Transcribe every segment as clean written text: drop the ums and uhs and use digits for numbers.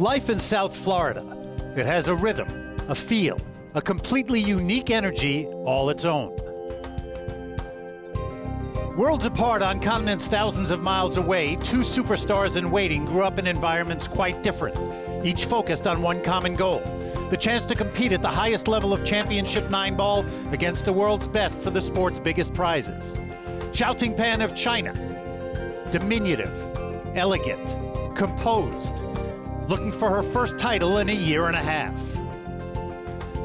Life in South Florida. It has a rhythm, a feel, a completely unique energy all its own. Worlds apart on continents thousands of miles away, two superstars in waiting grew up in environments quite different, each focused on one common goal: the chance to compete at the highest level of championship 9-ball against the world's best for the sport's biggest prizes. Zhao Tingpan of China, diminutive, elegant, composed, looking for her first title in a year and a half.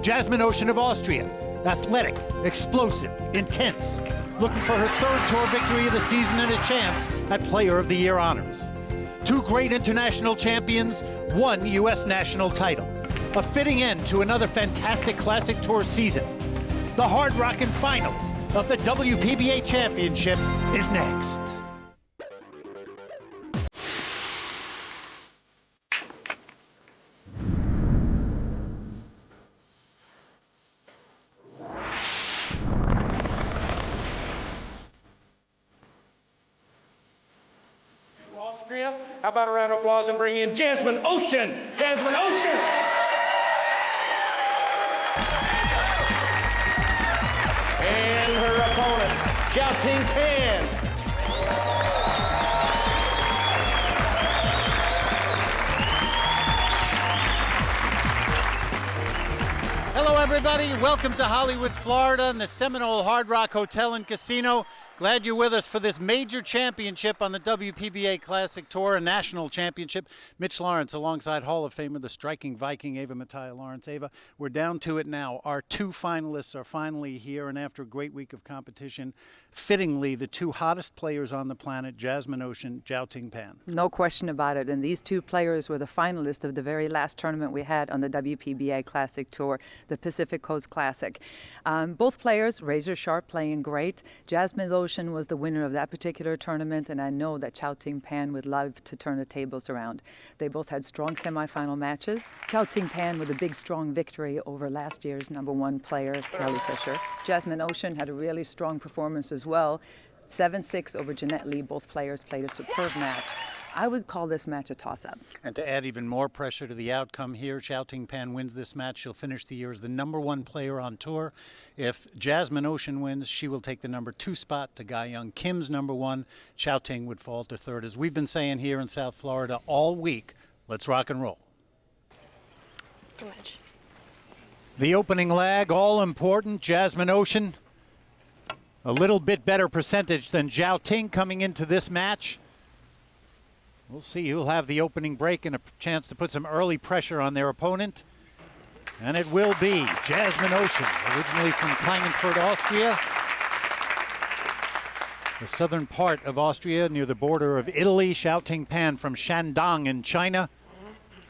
Jasmine Ouschan of Austria, athletic, explosive, intense, looking for her third tour victory of the season and a chance at Player of the Year honors. Two great international champions, one U.S. national title. A fitting end to another fantastic Classic Tour season. The Hard Rockin' Finals of the WPBA Championship is next. Austria, how about a round of applause and bring in Jasmine Ouschan. Jasmine Ouschan. And her opponent, Zhao Tingpan. Hello, everybody. Welcome to Hollywood, Florida, and the Seminole Hard Rock Hotel and Casino. Glad you're with us for this major championship on the WPBA Classic Tour, a national championship. Mitch Lawrence alongside Hall of Famer, the striking Viking, Ava Mattia Lawrence. Ava, we're down to it now. Our two finalists are finally here, and after a great week of competition, fittingly, the two hottest players on the planet, Jasmine Ouschan, Zhao Tingpan. No question about it. And these two players were the finalists of the very last tournament we had on the WPBA Classic Tour, the Pacific Coast Classic. Both players, razor sharp, playing great. Jasmine Ouschan was the winner of that particular tournament, and I know that Zhao Tingpan would love to turn the tables around. They both had strong semifinal matches. Zhao Tingpan with a big, strong victory over last year's #1 player, Kelly Fisher. Jasmine Ouschan had a really strong performance as well. 7-6 over Jeanette Lee. Both players played a superb match. I would call this match a toss-up. And to add even more pressure to the outcome here, Zhao Tingpan wins this match. She'll finish the year as the #1 player on tour. If Jasmine Ouschan wins, she will take the #2 spot to Guy Young Kim's #1. Zhao Ting would fall to third. As we've been saying here in South Florida all week, let's rock and roll. Good match. The opening lag, all important. Jasmine Ouschan, a little bit better percentage than Zhao Ting coming into this match. We'll see who'll have the opening break and a chance to put some early pressure on their opponent. And it will be Jasmine Ouschan, originally from Klagenfurt, Austria. The southern part of Austria near the border of Italy. Zhao Tingpan from Shandong in China.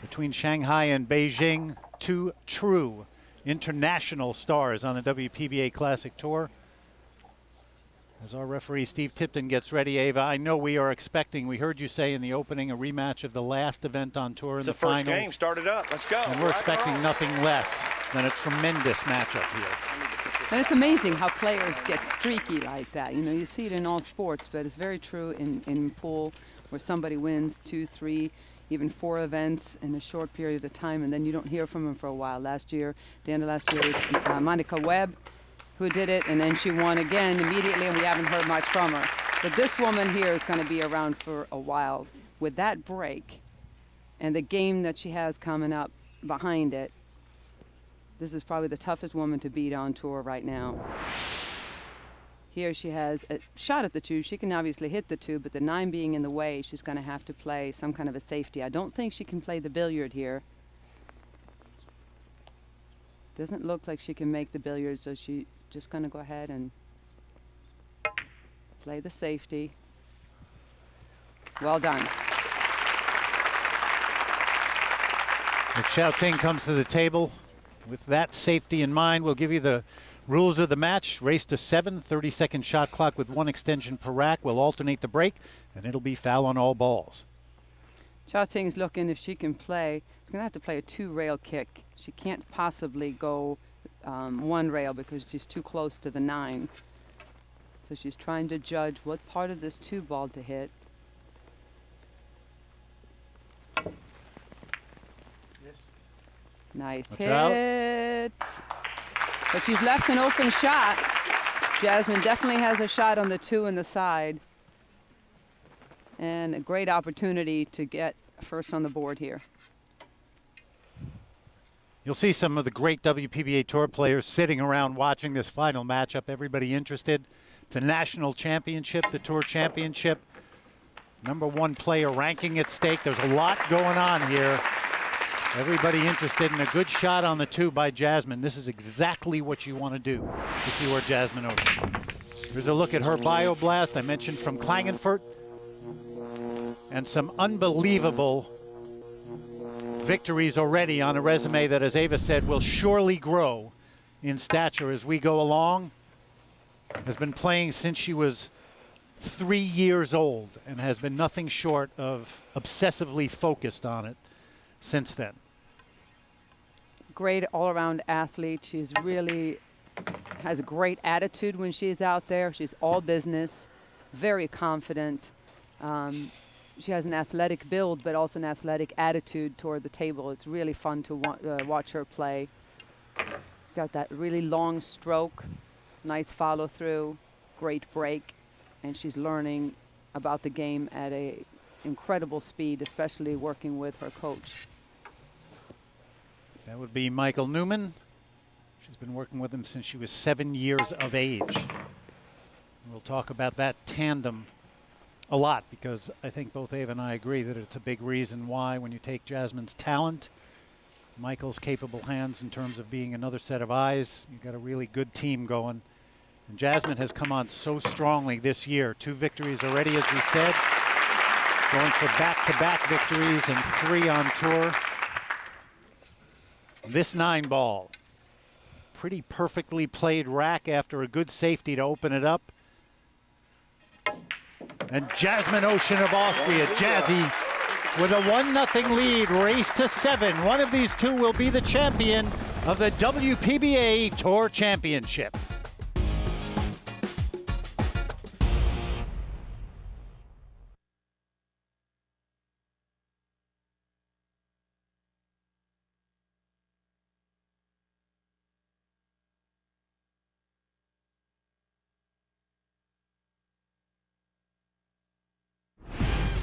Between Shanghai and Beijing, two true international stars on the WPBA Classic Tour. As our referee Steve Tipton gets ready, Ava, I know we are expecting, we heard you say in the opening, a rematch of the last event on tour in the finals. It's the first game, started up, let's go. And we're expecting nothing less than a tremendous matchup here. And it's amazing how players get streaky like that. You know, you see it in all sports, but it's very true in pool where somebody wins 2, 3, even 4 events in a short period of time, and then you don't hear from them for a while. Last year, the end of last year was Monica Webb, who did it, and then she won again immediately, and we haven't heard much from her. But this woman here is going to be around for a while. With that break and the game that she has coming up behind it, this is probably the toughest woman to beat on tour right now. Here she has a shot at the 2. She can obviously hit the 2, but the 9 being in the way, she's going to have to play some kind of a safety. I don't think she can play the billiard here. Doesn't look like she can make the billiards, so she's just going to go ahead and play the safety. Well done. If Zhao Ting comes to the table with that safety in mind, we'll give you the rules of the match. Race to 7, 30-second shot clock with 1 extension per rack. We'll alternate the break, and it'll be foul on all balls. Zhao Ting's looking if she can play. She's going to have to play a 2-rail kick. She can't possibly go 1 rail because she's too close to the 9. So she's trying to judge what part of this 2 ball to hit. Nice Watch out. hit. But she's left an open shot. Jasmine definitely has a shot on the 2 and the side. And a great opportunity to get first on the board here. You'll see some of the great WPBA Tour players sitting around watching this final matchup. Everybody interested. It's a national championship, the Tour Championship. #1 player ranking at stake. There's a lot going on here. Everybody interested in a good shot on the 2 by Jasmine. This is exactly what you want to do if you are Jasmine Ouschan. Here's a look at her bioblast I mentioned from Klagenfurt. And some unbelievable victories already on a resume that, as Ava said, will surely grow in stature as we go along. Has been playing since she was 3 years old and has been nothing short of obsessively focused on it since then. Great all-around athlete. She's really has a great attitude when she's out there. She's all business, very confident. She has an athletic build, but also an athletic attitude toward the table. It's really fun to watch her play. Got that really long stroke, nice follow through, great break, and she's learning about the game at a incredible speed, especially working with her coach. That would be Michael Newman. She's been working with him since she was 7 years of age. We'll talk about that tandem a lot because I think both Ava and I agree that it's a big reason why when you take Jasmine's talent, Michael's capable hands in terms of being another set of eyes, you've got a really good team going. And Jasmine has come on so strongly this year. 2 victories already, as we said, going for back-to-back victories and 3 on tour. This 9-ball, pretty perfectly played rack after a good safety to open it up. And Jasmine Ouschan of Austria, Jazzy, with a 1-0 lead, race to 7. One of these 2 will be the champion of the WPBA Tour Championship.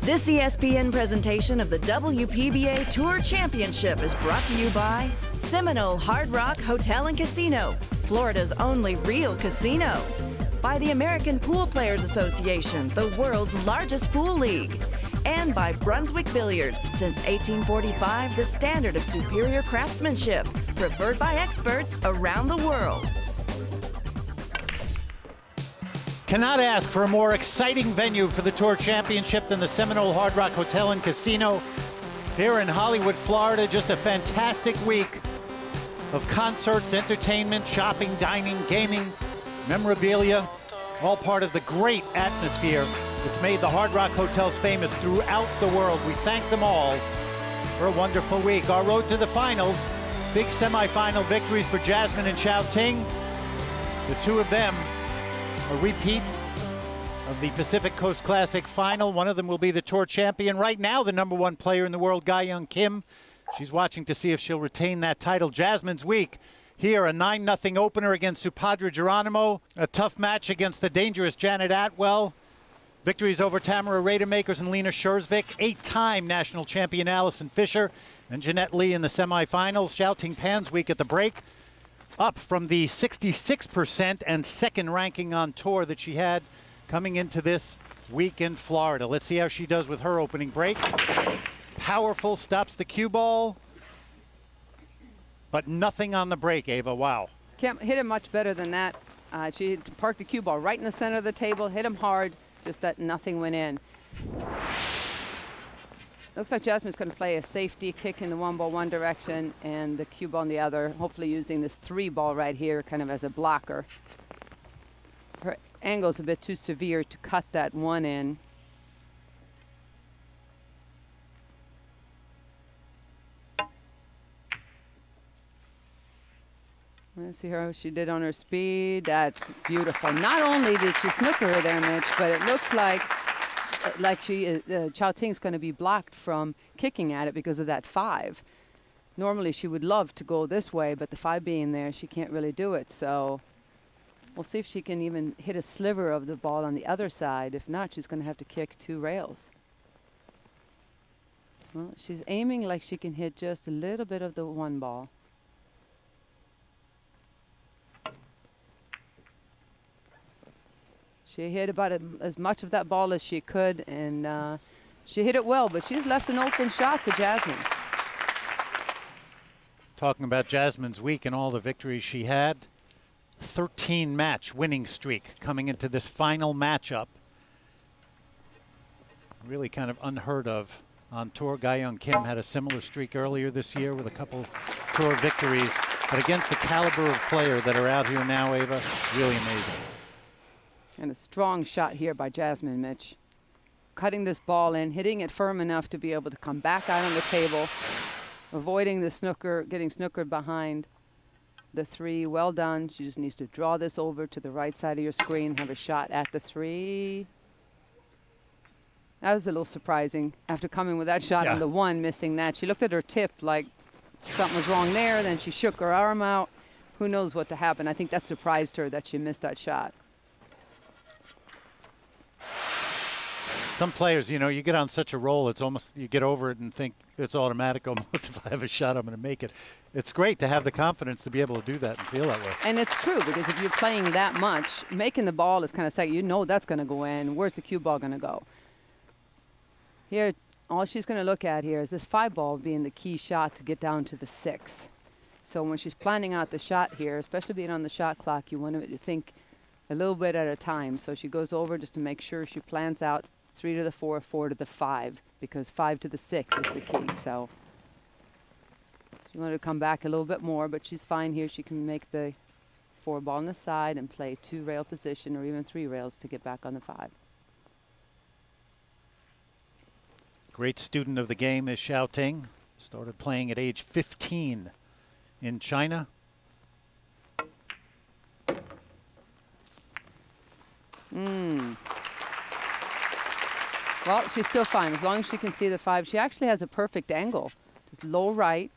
This ESPN presentation of the WPBA Tour Championship is brought to you by Seminole Hard Rock Hotel and Casino, Florida's only real casino. By the American Pool Players Association, the world's largest pool league. And by Brunswick Billiards, since 1845, the standard of superior craftsmanship, preferred by experts around the world. Cannot ask for a more exciting venue for the Tour Championship than the Seminole Hard Rock Hotel and Casino here in Hollywood, Florida. Just a fantastic week of concerts, entertainment, shopping, dining, gaming, memorabilia, all part of the great atmosphere that's made the Hard Rock Hotels famous throughout the world. We thank them all for a wonderful week. Our road to the finals, big semifinal victories for Jasmine and Xiao Ting. The 2 of them a repeat of the Pacific Coast Classic final. One of them will be the Tour champion. Right now, the #1 player in the world, Ga-Young Kim. She's watching to see if she'll retain that title. Jasmine's week. Here, a 9-0 opener against Supadra Geronimo. A tough match against the dangerous Janet Atwell. Victories over Tamara Radermakers and Lena Schurzvik. 8-time national champion Allison Fisher and Jeanette Lee in the semifinals. Xiao Ting Pan's week at the break, up from the 66% and second ranking on tour that she had coming into this week in Florida. Let's see how she does with her opening break. Powerful, stops the cue ball, but nothing on the break, Ava. Wow. Can't hit him much better than that. She parked the cue ball right in the center of the table, hit him hard, just that nothing went in. Looks like Jasmine's going to play a safety kick in the 1-ball one direction and the cue ball in the other, hopefully using this 3-ball right here kind of as a blocker. Her angle's a bit too severe to cut that 1 in. Let's see how she did on her speed. That's beautiful. Not only did she snooker her there, Mitch, but it looks like Xiao Ting's going to be blocked from kicking at it because of that 5. Normally she would love to go this way, but the 5 being there, she can't really do it. So we'll see if she can even hit a sliver of the ball on the other side. If not, she's going to have to kick 2 rails. Well, she's aiming like she can hit just a little bit of the 1 ball. She hit about as much of that ball as she could, and she hit it well, but she's left an open shot to Jasmine. Talking about Jasmine's week and all the victories she had. 13-match winning streak coming into this final matchup. Really kind of unheard of on tour. Ga Young Kim had a similar streak earlier this year with a couple tour victories. But against the caliber of player that are out here now, Ava, really amazing. And a strong shot here by Jasmine, Mitch. Cutting this ball in, hitting it firm enough to be able to come back out on the table. Avoiding the snooker, getting snookered behind the 3. Well done. She just needs to draw this over to the right side of your screen, have a shot at the 3. That was a little surprising after coming with that shot on the 1, missing that. She looked at her tip like something was wrong there. Then she shook her arm out. Who knows what to happen. I think that surprised her that she missed that shot. Some players, you know, you get on such a roll, it's almost, you get over it and think it's automatic almost. If I have a shot, I'm going to make it. It's great to have the confidence to be able to do that and feel that way. And it's true, because if you're playing that much, making the ball is kind of second. You know that's going to go in. Where's the cue ball going to go? Here, all she's going to look at here is this 5 ball being the key shot to get down to the 6. So when she's planning out the shot here, especially being on the shot clock, you want to think a little bit at a time. So she goes over just to make sure she plans out 3 to the 4, 4 to the 5, because 5 to the 6 is the key. So she wanted to come back a little bit more, but she's fine here. She can make the 4 ball on the side and play 2 rail position or even 3 rails to get back on the 5. Great student of the game is Xiao Ting. Started playing at age 15 in China. Well, she's still fine as long as she can see the 5. She actually has a perfect angle. Just low right,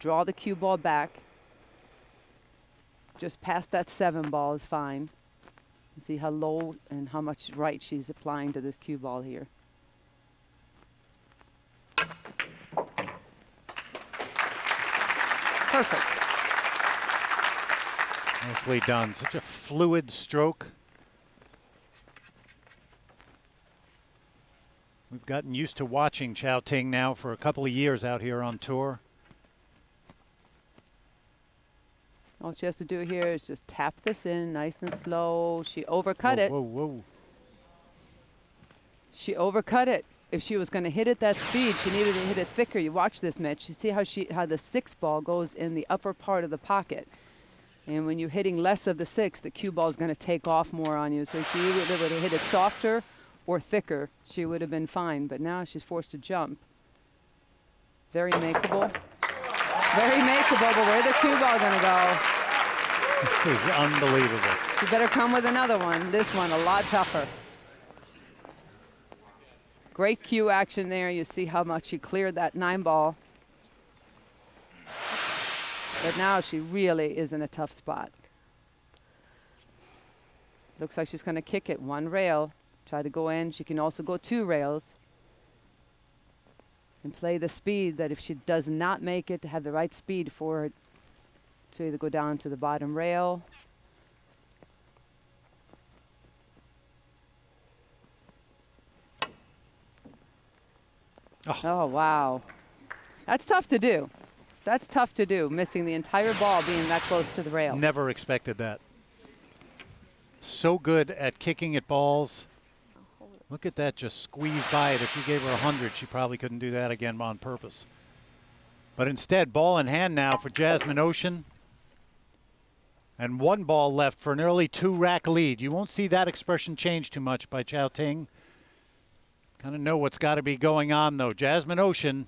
draw the cue ball back. Just past that 7 ball is fine. And see how low and how much right she's applying to this cue ball here. Perfect. Nicely done. Such a fluid stroke. We've gotten used to watching Xiao Ting now for a couple of years out here on tour. All she has to do here is just tap this in nice and slow. She overcut it. Whoa, whoa. She overcut it. If she was going to hit it that speed, she needed to hit it thicker. You watch this, Mitch. You see how the 6 ball goes in the upper part of the pocket. And when you're hitting less of the 6, the cue ball is going to take off more on you. So if she would have hit it softer or thicker, she would have been fine. But now she's forced to jump. Very makeable. Very makeable, but where's the cue ball going to go? This is unbelievable. You better come with another one. This one, a lot tougher. Great cue action there. You see how much she cleared that 9 ball. But now she really is in a tough spot. Looks like she's going to kick it 1 rail. Try to go in. She can also go 2 rails. And play the speed that if she does not make it, to have the right speed for it to either go down to the bottom rail. Oh, wow. That's tough to do. That's tough to do, missing the entire ball being that close to the rail. Never expected that. So good at kicking at balls. Look at that, just squeeze by it. If you gave her 100, she probably couldn't do that again on purpose. But instead, ball in hand now for Jasmine Ouschan. And 1 ball left for an early 2-rack lead. You won't see that expression change too much by Xiao Ting. Kind of know what's got to be going on, though. Jasmine Ouschan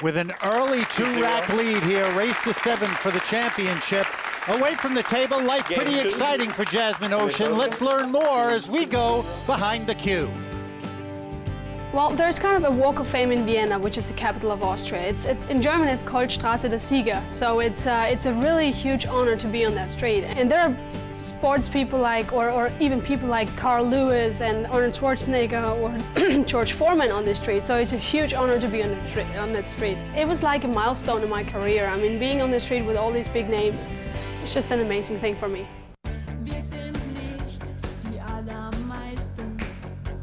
with an early 2-rack lead here. Race to 7 for the championship. Away from the table, life pretty exciting for Jasmine Ouschan. Let's learn more as we go behind the cue. Well, there's kind of a walk of fame in Vienna, which is the capital of Austria. It's in German, it's called Straße der Sieger. So it's a really huge honor to be on that street. And there are sports people like, or even people like Carl Lewis and Arnold Schwarzenegger or George Foreman on this street. So it's a huge honor to be on that street. It was like a milestone in my career. I mean, being on the street with all these big names, it's just an amazing thing for me.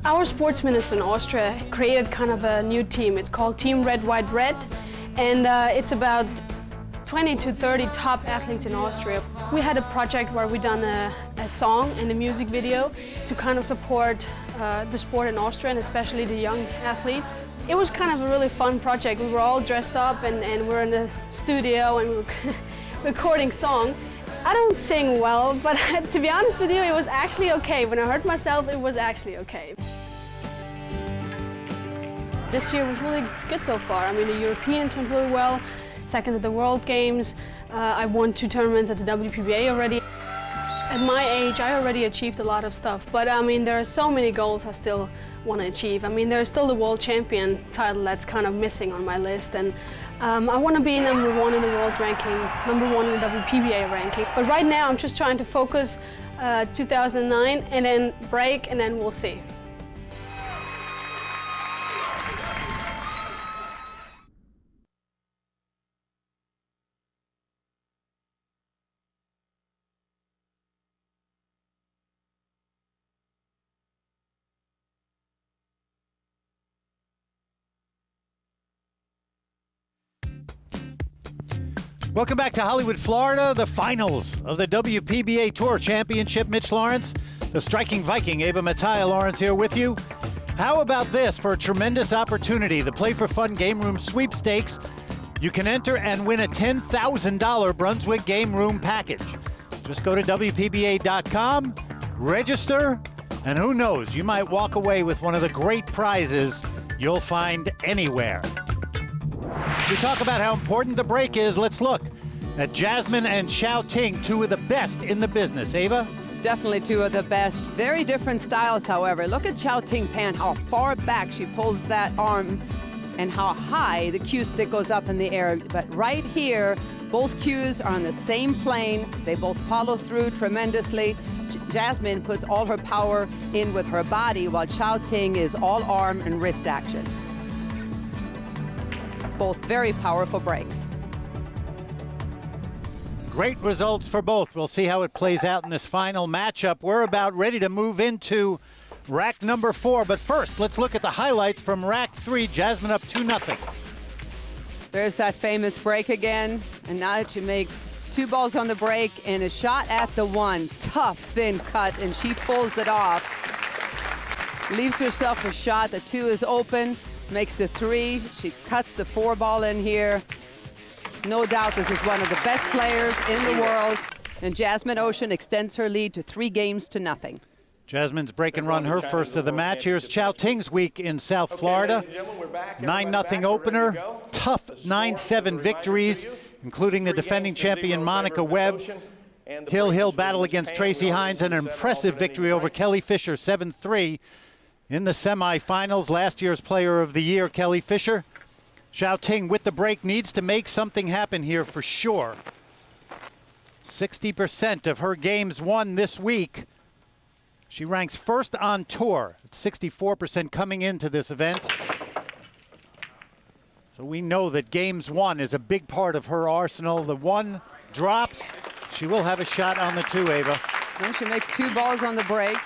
Our sports minister in Austria created kind of a new team. It's called Team Red, White, Red, and it's about 20 to 30 top athletes in Austria. We had a project where we done a song and a music video to kind of support the sport in Austria, and especially the young athletes. It was kind of a really fun project. We were all dressed up and we're in the studio and we were recording song. I don't sing well, but to be honest with you, it was actually okay. When I heard myself, it was actually okay. This year was really good so far. I mean, the Europeans went really well, second at the World Games. I won 2 tournaments at the WPBA already. At my age, I already achieved a lot of stuff, but I mean, there are so many goals I still want to achieve. I mean, there's still the world champion title that's kind of missing on my list, and I want to be #1 in the world ranking, #1 in the WPBA ranking. But right now, I'm just trying to focus 2009 and then break, and then we'll see. Welcome back to Hollywood, Florida, the finals of the WPBA Tour Championship. Mitch Lawrence, the striking Viking, Ava Mattia Lawrence here with you. How about this for a tremendous opportunity? The Play for Fun Game Room Sweepstakes. You can enter and win a $10,000 Brunswick Game Room package. Just go to WPBA.com, register, and who knows, you might walk away with one of the great prizes you'll find anywhere. We talk about how important the break is. Let's look at Jasmine and Xiao Ting, 2 of the best in the business. Ava? Definitely 2 of the best. Very different styles, however. Look at Xiao Ting Pan, how far back she pulls that arm and how high the cue stick goes up in the air. But right here, both cues are on the same plane. They both follow through tremendously. Jasmine puts all her power in with her body, while Xiao Ting is all arm and wrist action. Both very powerful breaks. Great results for both. We'll see how it plays out in this final matchup. We're about ready to move into rack number 4. But first, let's look at the highlights from rack 3. Jasmine up 2-0. There's that famous break again. And now she makes 2 balls on the break and a shot at the 1. Tough, thin cut, and she pulls it off. Leaves herself a shot. The 2 is open. Makes the 3. She cuts the 4 ball in here. No doubt this is one of the best players in the world. And Jasmine Ouschan extends her lead to 3-0. Jasmine's break and run her first of the match. Here's Xiao Ting's week in South Florida. 9-0 opener. Tough 9-7 victories, including the defending champion Monica Webb. Hill battle against Tracy Hines, and an impressive victory over Kelly Fisher, 7-3. In the semifinals, last year's Player of the Year, Kelly Fisher. Xiao Ting with the break needs to make something happen here for sure. 60% of her games won this week. She ranks first on tour at 64% coming into this event. So we know that games won is a big part of her arsenal. The 1 drops. She will have a shot on the 2, Ava. And she makes 2 balls on the break.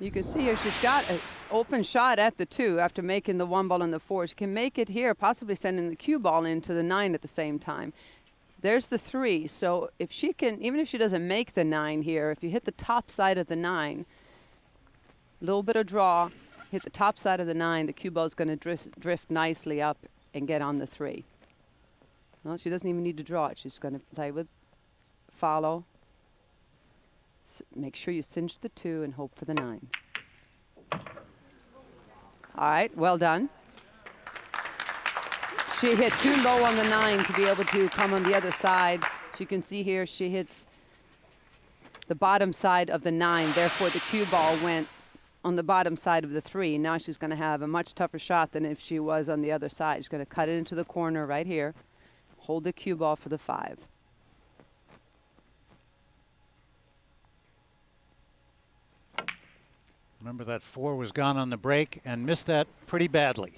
You can see here she's got an open shot at the 2 after making the 1 ball on the 4. She can make it here, possibly sending the cue ball into the 9 at the same time. There's the 3. So if she can, even if she doesn't make the 9 here, if you hit the top side of the 9, a little bit of draw, hit the top side of the 9, the cue ball is going to drift nicely up and get on the 3. Well, she doesn't even need to draw it. She's going to play with follow. Make sure you cinch the 2 and hope for the 9. All right, well done. She hit too low on the 9 to be able to come on the other side. As you can see here, she hits the bottom side of the 9. Therefore, the cue ball went on the bottom side of the 3. Now she's going to have a much tougher shot than if she was on the other side. She's going to cut it into the corner right here. Hold the cue ball for the 5. Remember that 4 was gone on the break and missed that pretty badly.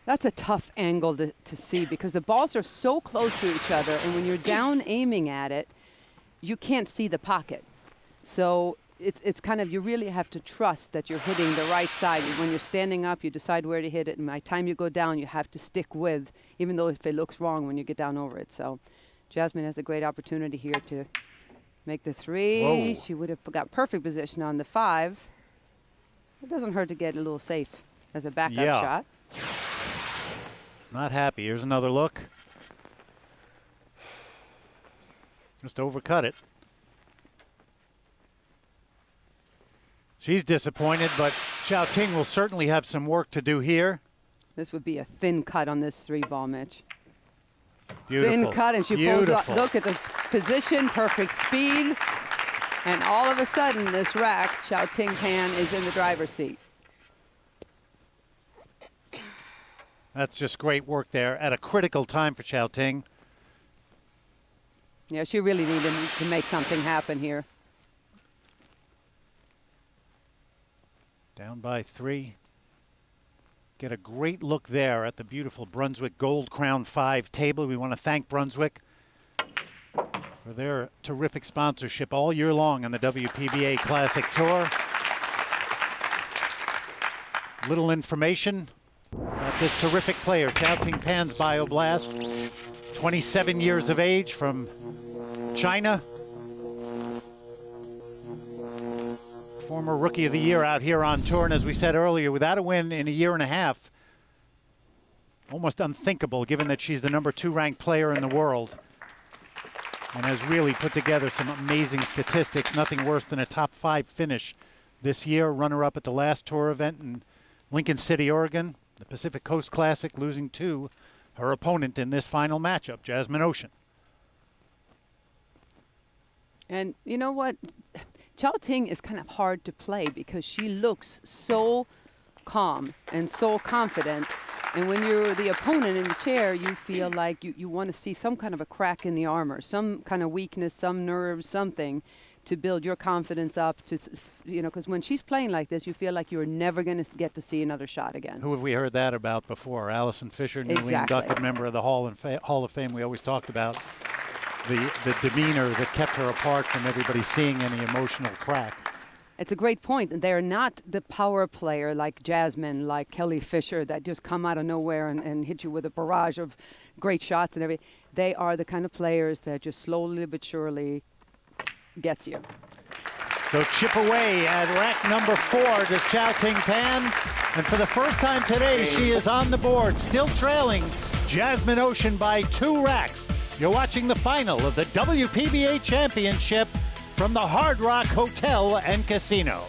That's a tough angle to see because the balls are so close to each other, and when you're down aiming at it, you can't see the pocket. So it's kind of, you really have to trust that you're hitting the right side. When you're standing up, you decide where to hit it, and by the time you go down, you have to stick with, even though if it looks wrong when you get down over it. So Jasmine has a great opportunity here to make the 3. Whoa. She would have got perfect position on the 5. It doesn't hurt to get a little safe as a backup shot. Not happy. Here's another look. Just overcut it. She's disappointed, but Xiaoting will certainly have some work to do here. This would be a thin cut on this 3-ball, Mitch. Beautiful. Thin cut, and she pulls up. Look at the position, perfect speed. And all of a sudden, this rack, Xiaoting Pan, is in the driver's seat. That's just great work there at a critical time for Xiaoting. Yeah, she really needed to make something happen here. Down by 3. Get a great look there at the beautiful Brunswick Gold Crown 5 table. We want to thank Brunswick for their terrific sponsorship all year long on the WPBA Classic Tour. Little information about this terrific player, Xiaoting Pan's Bioblast. 27 years of age, from China. Former Rookie of the Year out here on tour, and as we said earlier, without a win in a year and a half, almost unthinkable given that she's the number 2 ranked player in the world and has really put together some amazing statistics. Nothing worse than a top 5 finish this year. Runner-up at the last tour event in Lincoln City, Oregon, the Pacific Coast Classic, losing to her opponent in this final matchup, Jasmine Ouschan. And you know what? Xiaoting is kind of hard to play because she looks so calm and so confident. And when you're the opponent in the chair, you feel like you want to see some kind of a crack in the armor, some kind of weakness, some nerves, something to build your confidence up to, because when she's playing like this, you feel like you're never going to get to see another shot again. Who have we heard that about before? Allison Fisher, newly inducted member of the Hall of Fame. We always talked about the demeanor that kept her apart from everybody seeing any emotional crack. It's a great point. They're not the power player like Jasmine, like Kelly Fisher, that just come out of nowhere and hit you with a barrage of great shots and everything. They are the kind of players that just slowly but surely gets you. So chip away at rack number 4 to Xiaoting Pan. And for the first time today, she is on the board, still trailing Jasmine Ouschan by 2 racks. You're watching the final of the WPBA Championship from the Hard Rock Hotel and Casino.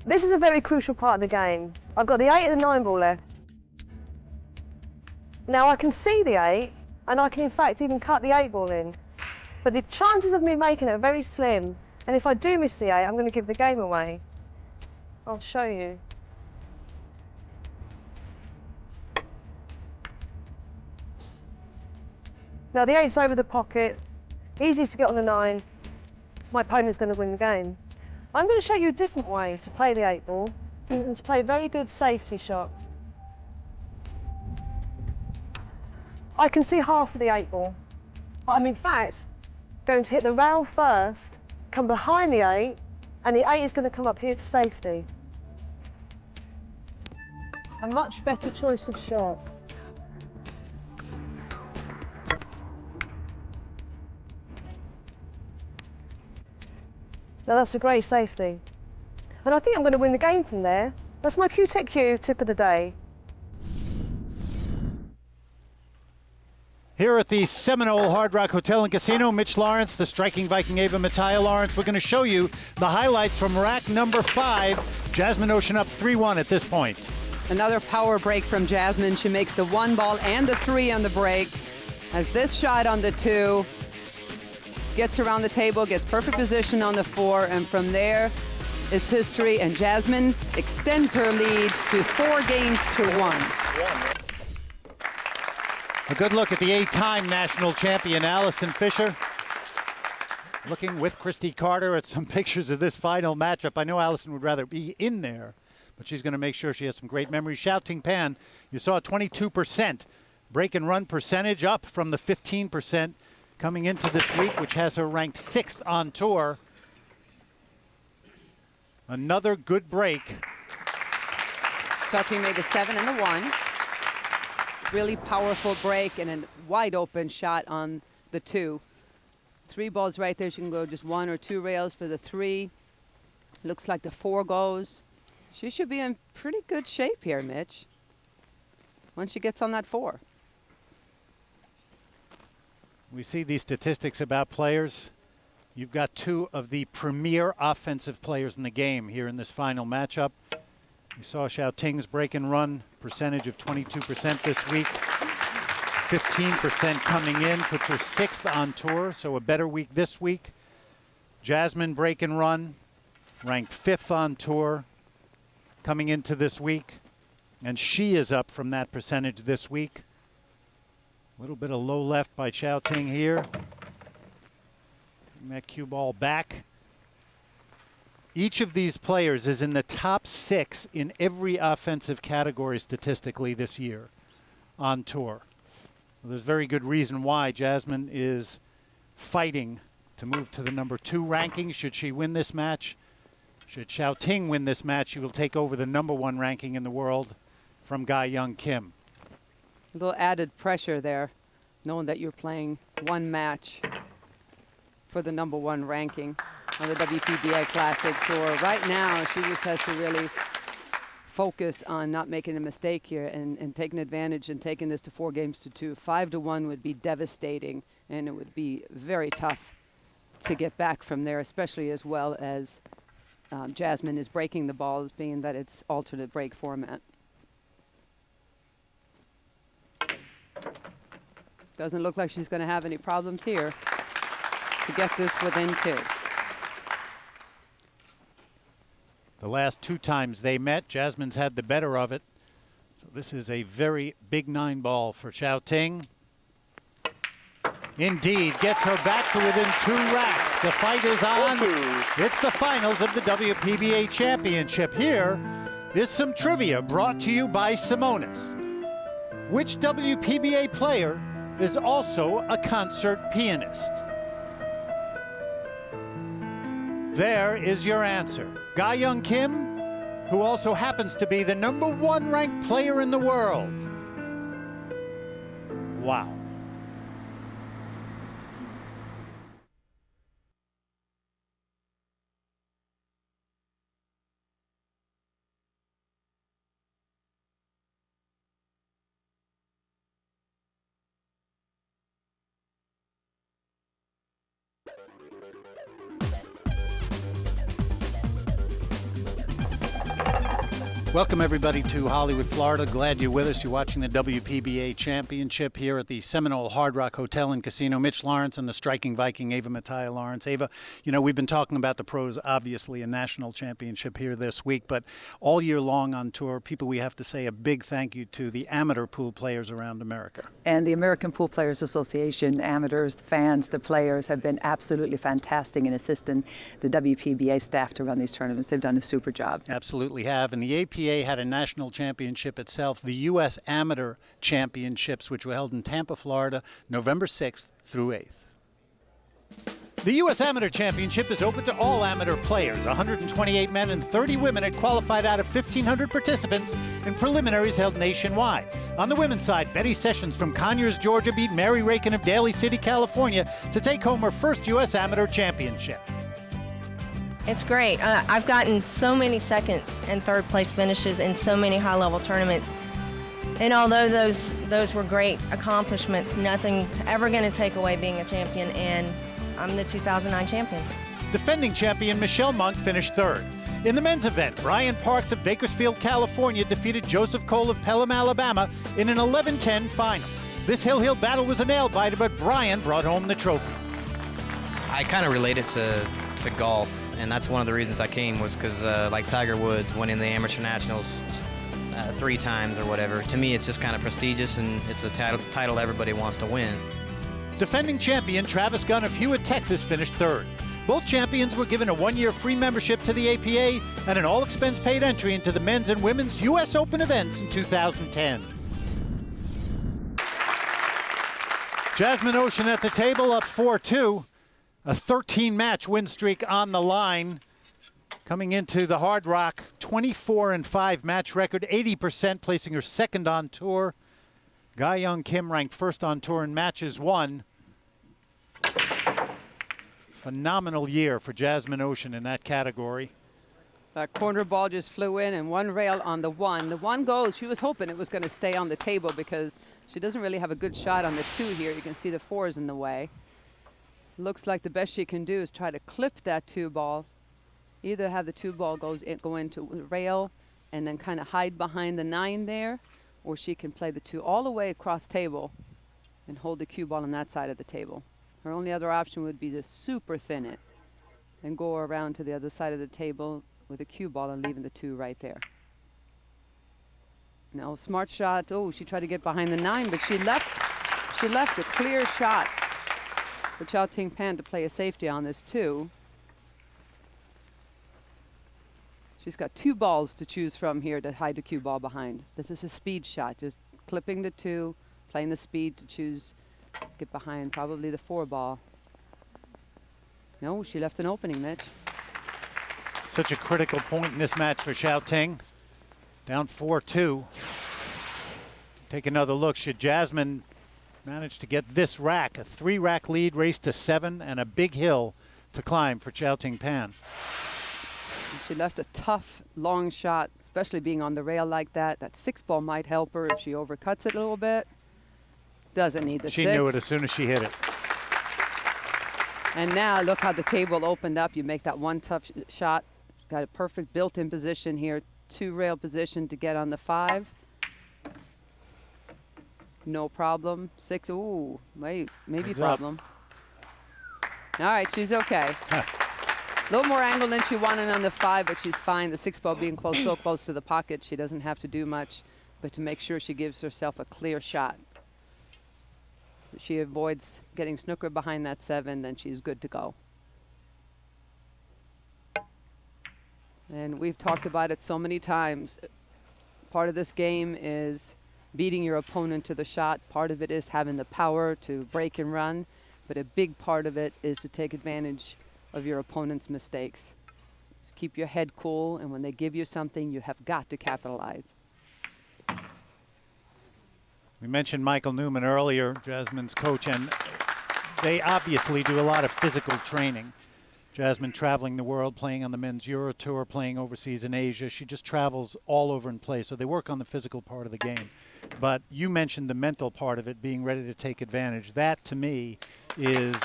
This is a very crucial part of the game. I've got the 8 and the 9 ball left. Now I can see the 8, and I can in fact even cut the 8 ball in. But the chances of me making it are very slim, and if I do miss the 8, I'm going to give the game away. I'll show you. Now the 8's over the pocket, easy to get on the 9. My opponent's going to win the game. I'm going to show you a different way to play the 8 ball and to play a very good safety shot. I can see half of the 8 ball, but I'm in fact going to hit the rail first, come behind the 8, and the 8 is going to come up here for safety. A much better choice of shot. Now that's a great safety. And I think I'm going to win the game from there. That's my Q-Tech Q tip of the day. Here at the Seminole Hard Rock Hotel and Casino, Mitch Lawrence, the striking Viking Ava Mattia Lawrence. We're going to show you the highlights from rack number 5. Jasmine Ouschan up 3-1 at this point. Another power break from Jasmine. She makes the 1 ball and the 3 on the break. Has this shot on the 2. Gets around the table, gets perfect position on the 4, and from there, it's history, and Jasmine extends her lead to 4 games to 1. A good look at the 8-time national champion, Allison Fisher. Looking with Christy Carter at some pictures of this final matchup. I know Allison would rather be in there, but she's going to make sure she has some great memories. Xiao Ting Pan, you saw 22% break and run percentage, up from the 15% coming into this week, which has her ranked 6th on tour. Another good break. Xiao Ting made the 7 and the 1. Really powerful break and a wide open shot on the 2. 3 balls right there. She can go just 1 or 2 rails for the 3. Looks like the 4 goes. She should be in pretty good shape here, Mitch, once she gets on that 4. We see these statistics about players. You've got 2 of the premier offensive players in the game here in this final matchup. You saw Xiao Ting's break and run percentage of 22% this week. 15% coming in, puts her 6th on tour, so a better week this week. Jasmine break and run, ranked 5th on tour coming into this week. And she is up from that percentage this week. A little bit of low left by Xiao Ting here. Bring that cue ball back. Each of these players is in the top 6 in every offensive category statistically this year on tour. Well, there's very good reason why Jasmine is fighting to move to the number 2 ranking. Should she win this match, should Xiao Ting win this match, she will take over the number 1 ranking in the world from Ga Young Kim. A little added pressure there, knowing that you're playing 1 match for the number 1 ranking on the WPBA Classic Tour. Right now, she just has to really focus on not making a mistake here and taking advantage and taking this to 4 games to 2. 5-1 would be devastating, and it would be very tough to get back from there, especially as well as Jasmine is breaking the balls, being that it's alternate break format. Doesn't look like she's going to have any problems here to get this within 2. The last 2 times they met, Jasmine's had the better of it. So this is a very big 9 ball for Xiao Ting. Indeed, gets her back to within 2 racks. The fight is on. It's the finals of the WPBA Championship. Here is some trivia brought to you by Simonis. Which WPBA player is also a concert pianist? There is your answer. Ga Young Kim, who also happens to be the number 1 ranked player in the world. Wow. Welcome, everybody, to Hollywood, Florida. Glad you're with us. You're watching the WPBA Championship here at the Seminole Hard Rock Hotel and Casino. Mitch Lawrence and the striking Viking Ava Mattia Lawrence. Ava, you know, we've been talking about the pros, obviously, a national championship here this week, but all year long on tour, people, we have to say a big thank you to the amateur pool players around America. And the American Pool Players Association, amateurs, the fans, the players have been absolutely fantastic in assisting the WPBA staff to run these tournaments. They've done a super job. Absolutely have. And the APA had a national championship itself, the U.S. Amateur Championships, which were held in Tampa, Florida, November 6th through 8th. The U.S. Amateur Championship is open to all amateur players. 128 men and 30 women had qualified out of 1,500 participants in preliminaries held nationwide. On the women's side, Betty Sessions from Conyers, Georgia beat Mary Rakin of Daly City, California to take home her first U.S. Amateur Championship. It's great. I've gotten so many second and third place finishes in so many high-level tournaments. And although those were great accomplishments, nothing's ever going to take away being a champion, and I'm the 2009 champion. Defending champion Michelle Monk finished third. In the men's event, Brian Parks of Bakersfield, California defeated Joseph Cole of Pelham, Alabama in an 11-10 final. This hill battle was a nail-biter, but Brian brought home the trophy. I kind of relate it to golf, and that's one of the reasons I came, was because like Tiger Woods winning the Amateur Nationals 3 times or whatever. To me, it's just kind of prestigious, and it's a title everybody wants to win. Defending champion Travis Gunn of Hewitt, Texas finished third. Both champions were given a 1-year free membership to the APA and an all-expense-paid entry into the men's and women's U.S. Open events in 2010. Jasmine Ouschan at the table, up 4-2. A 13-match win streak on the line. Coming into the Hard Rock, 24-5 match record, 80%, placing her second on tour. Ga Young Kim ranked first on tour in matches won. Phenomenal year for Jasmine Ouschan in that category. That corner ball just flew in, and one rail on the one. The one goes. She was hoping it was going to stay on the table because she doesn't really have a good shot on the 2 here. You can see the 4 is in the way. Looks like the best she can do is try to clip that 2 ball. Either have the 2 ball go into the rail and then kind of hide behind the 9 there, or she can play the 2 all the way across table and hold the cue ball on that side of the table. Her only other option would be to super thin it and go around to the other side of the table with a cue ball and leaving the 2 right there. Now, smart shot. Oh, she tried to get behind the 9, but she left a clear shot for Chao Ting Pan to play a safety on this 2. She's got 2 balls to choose from here to hide the cue ball behind. This is a speed shot, just clipping the 2, playing the speed to choose, get behind probably the 4 ball. No, she left an opening, Mitch. Such a critical point in this match for Chao Ting. Down 4-2. Take another look. Should Jasmine manage to get this rack, a 3-rack lead, race to 7, and a big hill to climb for Chao Ting Pan. She left a tough, long shot, especially being on the rail like that. That 6 ball might help her if she overcuts it a little bit. Doesn't need the 6. She knew it as soon as she hit it. And now look how the table opened up. You make that one tough shot. Got a perfect built-in position here. 2 rail position to get on the 5. No problem. 6, ooh, maybe Heads problem. All right, she's okay. A little more angle than she wanted on the 5, but she's fine. The 6 ball being so close to the pocket, she doesn't have to do much, but to make sure she gives herself a clear shot. So she avoids getting snooker behind that 7, then she's good to go. And we've talked about it so many times. Part of this game is beating your opponent to the shot. Part of it is having the power to break and run, but a big part of it is to take advantage of your opponent's mistakes. Just keep your head cool, and when they give you something, you have got to capitalize. We mentioned Michael Newman earlier, Jasmine's coach, and they obviously do a lot of physical training. Jasmine traveling the world, playing on the men's Euro Tour, playing overseas in Asia. She just travels all over and plays, so they work on the physical part of the game. But you mentioned the mental part of it, being ready to take advantage. That, to me, is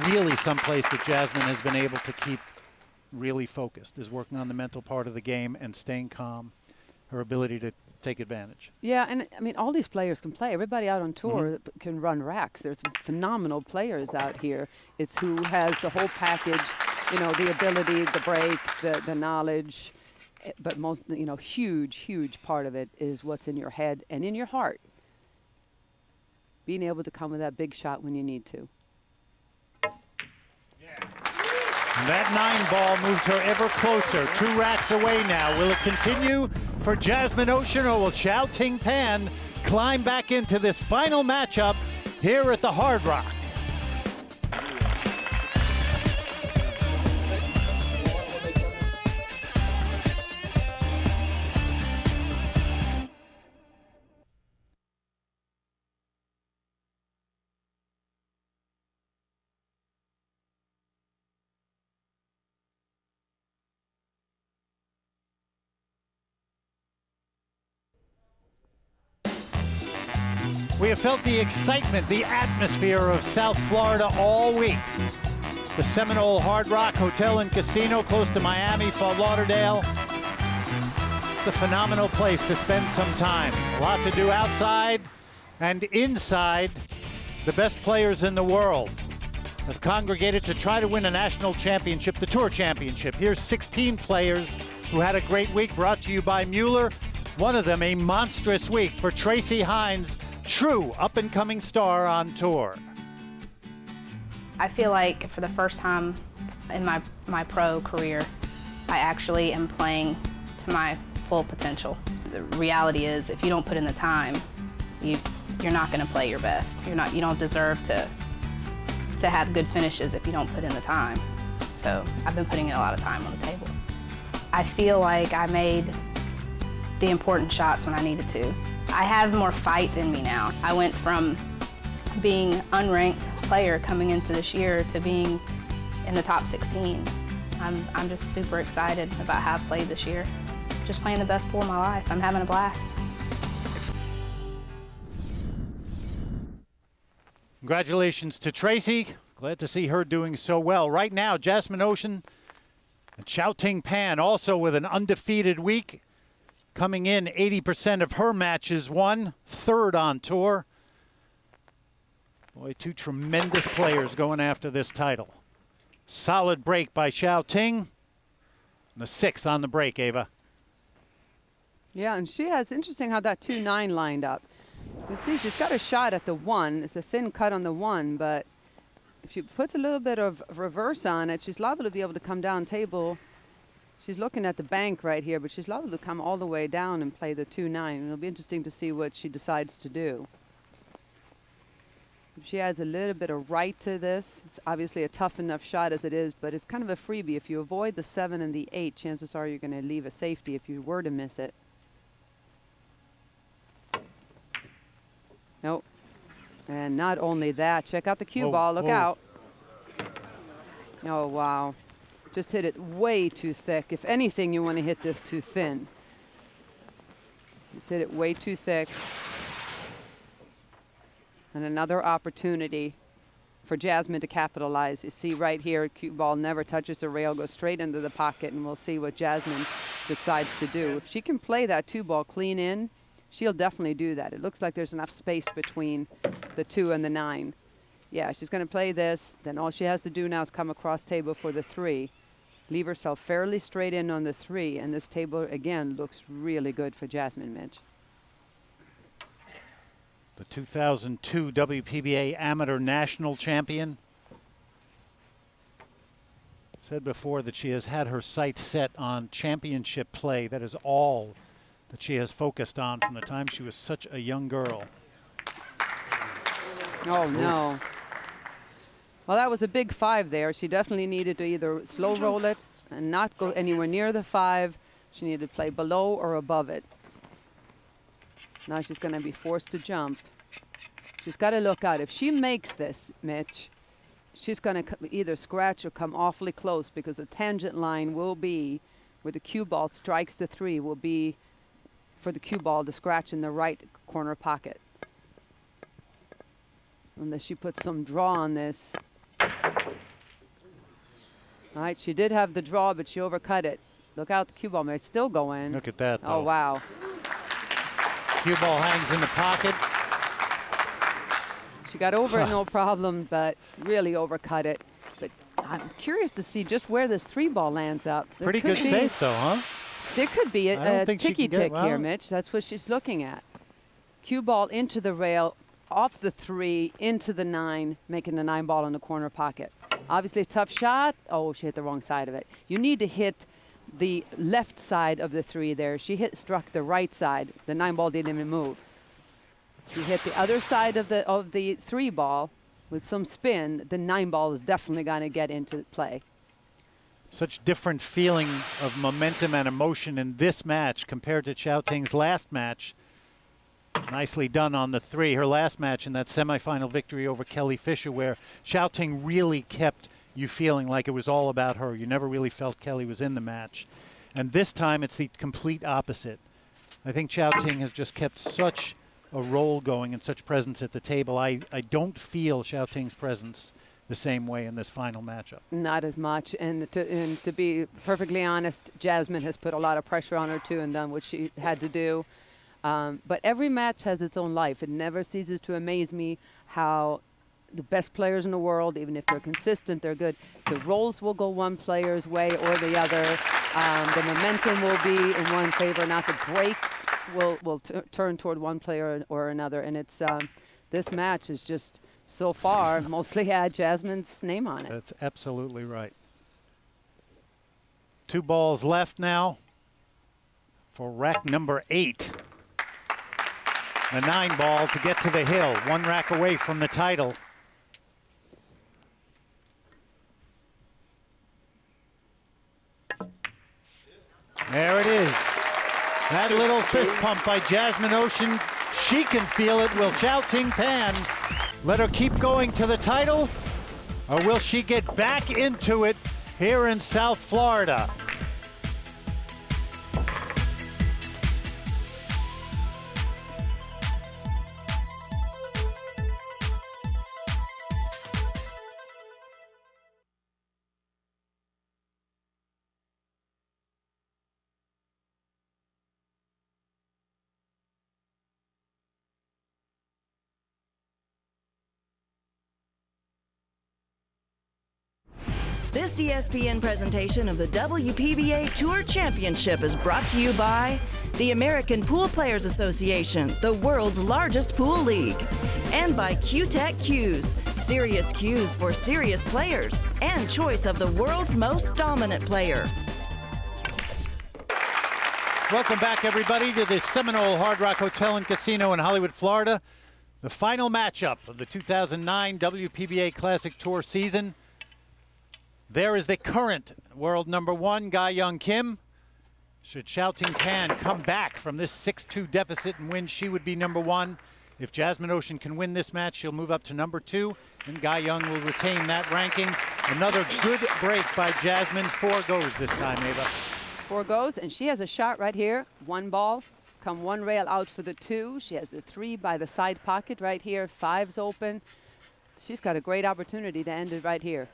really someplace that Jasmine has been able to keep really focused, is working on the mental part of the game and staying calm, her ability to take advantage. Yeah, and I mean, all these players can play. Everybody out on tour can run racks. There's some phenomenal players out here. It's who has the whole package, you know, the ability, the break, the knowledge, but most, you know, huge part of it is what's in your head and in your heart. Being able to come with that big shot when you need to. And that 9 ball moves her ever closer. 2 racks away now. Will it continue for Jasmine Ouschan, or will Chao Ting Pan climb back into this final matchup here at the Hard Rock? We have felt the excitement, the atmosphere of South Florida all week. The Seminole Hard Rock Hotel and Casino close to Miami, Fort Lauderdale. It's a phenomenal place to spend some time. A lot to do outside and inside. The best players in the world have congregated to try to win a national championship, the Tour Championship. Here's 16 players who had a great week, brought to you by Mueller. One of them a monstrous week for Tracy Hines, true up-and-coming star on tour. I feel like for the first time in my pro career, I actually am playing to my full potential. The reality is, if you don't put in the time, you're not going to play your best. You don't deserve to have good finishes if you don't put in the time. So I've been putting in a lot of time on the table. I feel like I made the important shots when I needed to. I have more fight in me now. I went from being unranked player coming into this year to being in the top 16. I'm just super excited about how I've played this year. Just playing the best pool of my life. I'm having a blast. Congratulations to Tracy. Glad to see her doing so well. Right now, Jasmine Ouschan and Xiaoting Pan also with an undefeated week. Coming in 80% of her matches won, third on tour. Boy, two tremendous players going after this title. Solid break by Xiaoting. And the 6 on the break, Ava. Yeah, and she has, interesting how that 2-9 lined up. You see, she's got a shot at the 1. It's a thin cut on the 1, but if she puts a little bit of reverse on it, she's liable to be able to come down table. She's looking at the bank right here, but she's liable to come all the way down and play the 2-9. And it'll be interesting to see what she decides to do. If she adds a little bit of right to this, it's obviously a tough enough shot as it is, but it's kind of a freebie. If you avoid the 7 and the 8, chances are you're going to leave a safety if you were to miss it. Nope. And not only that, check out the cue ball. Look out. Oh, wow. Just hit it way too thick. If anything, you want to hit this too thin. Just hit it way too thick. And another opportunity for Jasmine to capitalize. You see right here, cue ball never touches the rail, goes straight into the pocket, and we'll see what Jasmine decides to do. If she can play that 2-ball clean in, she'll definitely do that. It looks like there's enough space between the 2 and the 9. Yeah, she's going to play this. Then all she has to do now is come across table for the 3. Leave herself fairly straight in on the 3, and this table, again, looks really good for Jasmine, Mitch. The 2002 WPBA Amateur National Champion. Said before that she has had her sights set on championship play. That is all that she has focused on from the time she was such a young girl. Oh, no. Well, that was a big 5 there. She definitely needed to either slow roll it and not go anywhere near the 5. She needed to play below or above it. Now she's going to be forced to jump. She's got to look out. If she makes this, Mitch, she's going to either scratch or come awfully close, because the tangent line will be where the cue ball strikes the 3 will be for the cue ball to scratch in the right corner pocket. Unless she puts some draw on this. All right, she did have the draw, but she overcut it. Look out, the cue ball may still go in. Look at that, though. Oh, wow. Cue ball hangs in the pocket. She got over it, no problem, but really overcut it. But I'm curious to see just where this 3-ball lands up. Pretty good safe, though, huh? There could be a ticky-tick here, Mitch. That's what she's looking at. Cue ball into the rail, off the 3, into the 9, making the 9-ball in the corner pocket. Obviously a tough shot. Oh, she hit the wrong side of it. You need to hit the left side of the 3 there. She struck the right side. The 9-ball didn't even move. She hit the other side of the 3-ball with some spin. The 9-ball is definitely going to get into play. Such different feeling of momentum and emotion in this match compared to Xiaoting's last match. Nicely done on the 3. Her last match in that semifinal victory over Kelly Fisher, where Xiaoting really kept you feeling like it was all about her. You never really felt Kelly was in the match. And this time it's the complete opposite. I think Xiaoting has just kept such a role going and such presence at the table. I don't feel Xiaoting's presence the same way in this final matchup. Not as much. And to be perfectly honest, Jasmine has put a lot of pressure on her too and done what she had to do. But every match has its own life. It never ceases to amaze me how the best players in the world, even if they're consistent, they're good, the roles will go one player's way or the other. The momentum will be in one favor, not the break will turn toward one player or another. And it's this match is just so far mostly had Jasmine's name on it. That's absolutely right. 2 balls left now for rack number 8. The 9 ball to get to the hill, 1 rack away from the title. There it is. That little fist pump by Jasmine Ouschan. She can feel it. Will Xiaoting Pan let her keep going to the title? Or will she get back into it here in South Florida? This ESPN presentation of the WPBA Tour Championship is brought to you by the American Pool Players Association, the world's largest pool league, and by Q-Tech Cues, serious cues for serious players, and choice of the world's most dominant player. Welcome back, everybody, to the Seminole Hard Rock Hotel and Casino in Hollywood, Florida. The final matchup of the 2009 WPBA Classic Tour season. There is the current world number 1, Ga Young Kim. Should Xiaoting Pan come back from this 6-2 deficit and win, she would be number 1. If Jasmine Ouschan can win this match, she'll move up to number 2, and Ga Young will retain that ranking. Another good break by Jasmine. 4 goes this time, Ava. 4 goes, and she has a shot right here. 1 ball, come 1 rail out for the 2. She has the 3 by the side pocket right here. 5's open. She's got a great opportunity to end it right here.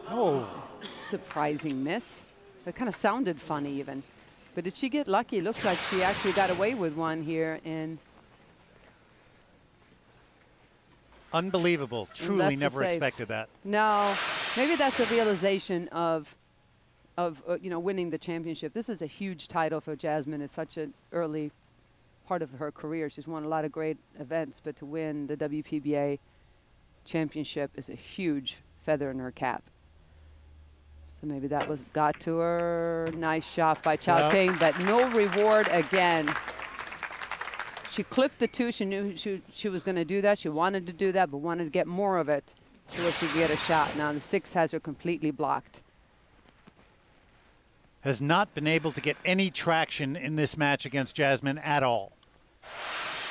Oh. Surprising miss. That kind of sounded funny even. But did she get lucky? Looks like she actually got away with one here. And unbelievable. Truly never expected that. No. Maybe that's a realization of winning the championship. This is a huge title for Jasmine. It's such an early part of her career. She's won a lot of great events, but to win the WPBA championship is a huge feather in her cap. So maybe that got to her. Nice shot by Xiaoting, but no reward again. She clipped the 2. She knew she was going to do that. She wanted to do that, but wanted to get more of it so that she could get a shot. Now the 6 has her completely blocked. Has not been able to get any traction in this match against Jasmine at all.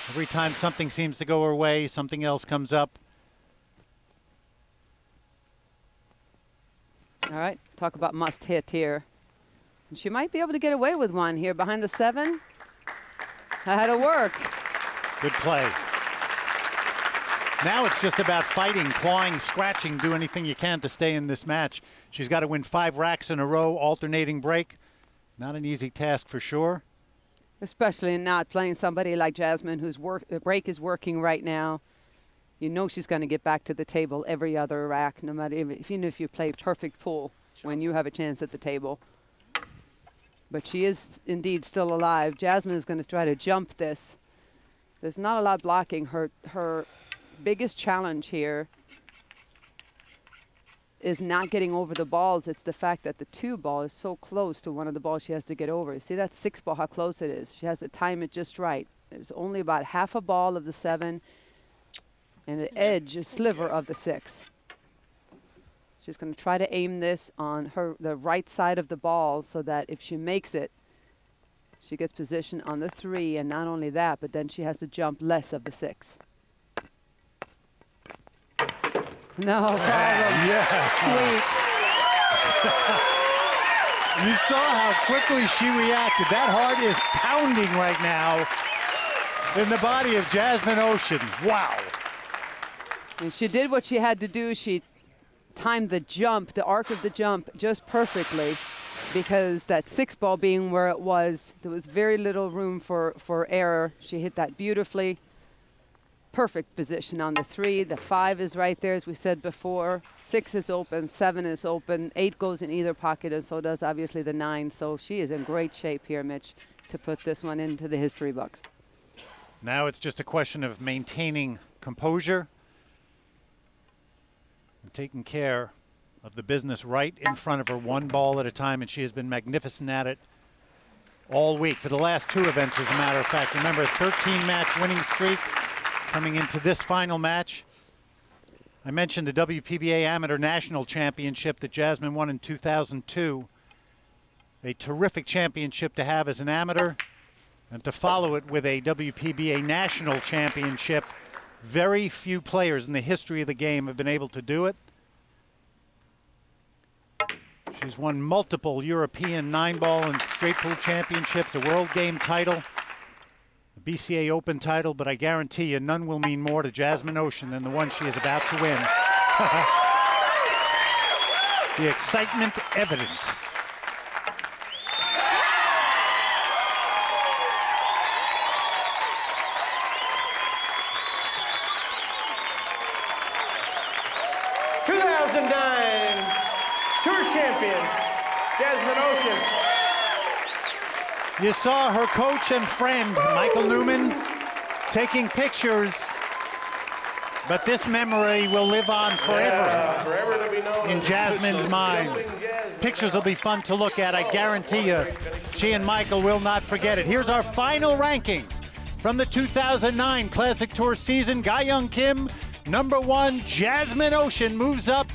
Every time something seems to go her way, something else comes up. All right, talk about must hit here. And she might be able to get away with one here behind the 7. That'll work. Good play. Now it's just about fighting, clawing, scratching, do anything you can to stay in this match. She's got to win 5 racks in a row, alternating break. Not an easy task for sure. Especially not playing somebody like Jasmine, whose break is working right now. You know she's going to get back to the table every other rack, no matter even if you play perfect pool when you have a chance at the table. But she is indeed still alive. Jasmine is going to try to jump this. There's not a lot blocking. Her biggest challenge here is not getting over the balls. It's the fact that the 2 ball is so close to one of the balls she has to get over. See that 6 ball, how close it is. She has to time it just right. There's only about half a ball of the 7 and the edge, a sliver of the 6. She's going to try to aim this on the right side of the ball so that if she makes it, she gets position on the 3, and not only that, but then she has to jump less of the 6. No problem. Yes. Sweet. You saw how quickly she reacted. That heart is pounding right now in the body of Jasmine Ouschan. Wow. And she did what she had to do. She timed the jump, the arc of the jump, just perfectly, because that 6-ball being where it was, there was very little room for error. She hit that beautifully. Perfect position on the 3. The 5 is right there, as we said before. 6 is open, 7 is open, 8 goes in either pocket, and so does obviously the 9. So she is in great shape here, Mitch, to put this one into the history books. Now it's just a question of maintaining composure and taking care of the business right in front of her, one ball at a time, and she has been magnificent at it all week. For the last 2 events, as a matter of fact. Remember, a 13-match winning streak coming into this final match. I mentioned the WPBA Amateur National Championship that Jasmine won in 2002. A terrific championship to have as an amateur, and to follow it with a WPBA National Championship. Very few players in the history of the game have been able to do it. She's won multiple European 9-ball and straight pool championships, a world game title, the BCA Open title, but I guarantee you none will mean more to Jasmine Ouschan than the one she is about to win. The excitement evident. Tour champion, Jasmine Ouschan. You saw her coach and friend, Michael Newman, taking pictures, but this memory will live on forever, forever to be known in Jasmine's mind. Pictures will be fun to look at, I guarantee you. She and Michael will not forget it. Here's our final rankings from the 2009 Classic Tour season. Ga Young Kim, number 1. Jasmine Ouschan moves up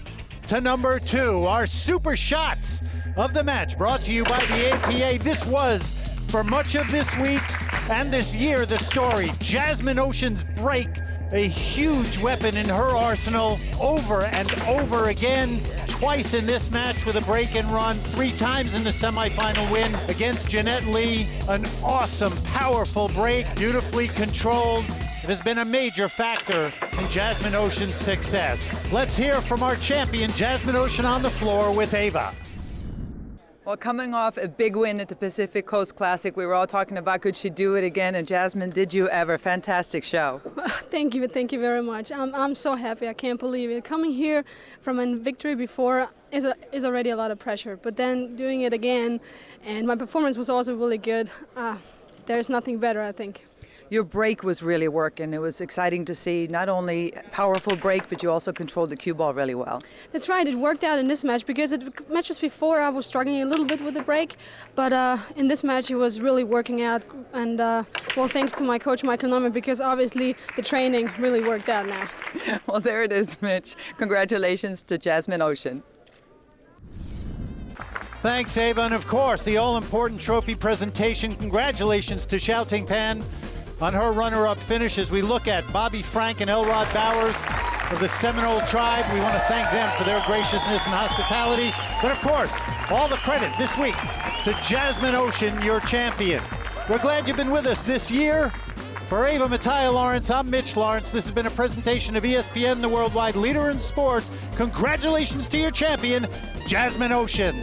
to number 2. Our super shots of the match brought to you by the APA. This was, for much of this week and this year, the story. Jasmine Ouschan's break, a huge weapon in her arsenal, over and over again. Twice in this match with a break and run, 3 times in the semifinal win against Jeanette Lee. An awesome, powerful break, beautifully controlled. It has been a major factor in Jasmine Ouschan's success. Let's hear from our champion, Jasmine Ouschan, on the floor with Ava. Well, coming off a big win at the Pacific Coast Classic, we were all talking about could she do it again, and Jasmine, did you ever? Fantastic show. Thank you very much. I'm so happy, I can't believe it. Coming here from a victory before is already a lot of pressure, but then doing it again, and my performance was also really good. There's nothing better, I think. Your break was really working. It was exciting to see not only powerful break, but you also controlled the cue ball really well. That's right. It worked out in this match because matches before I was struggling a little bit with the break, but in this match it was really working out. And well, thanks to my coach Michael Norman, because obviously the training really worked out now. Well, there it is, Mitch. Congratulations to Jasmine Ouschan. Thanks, Ava, and of course the all-important trophy presentation. Congratulations to Xiao Tingpan on her runner-up finish as we look at Bobby Frank and Elrod Bowers of the Seminole Tribe. We want to thank them for their graciousness and hospitality. But of course, all the credit this week to Jasmine Ouschan, your champion. We're glad you've been with us this year. For Ava Mattia Lawrence, I'm Mitch Lawrence. This has been a presentation of ESPN, the worldwide leader in sports. Congratulations to your champion, Jasmine Ouschan.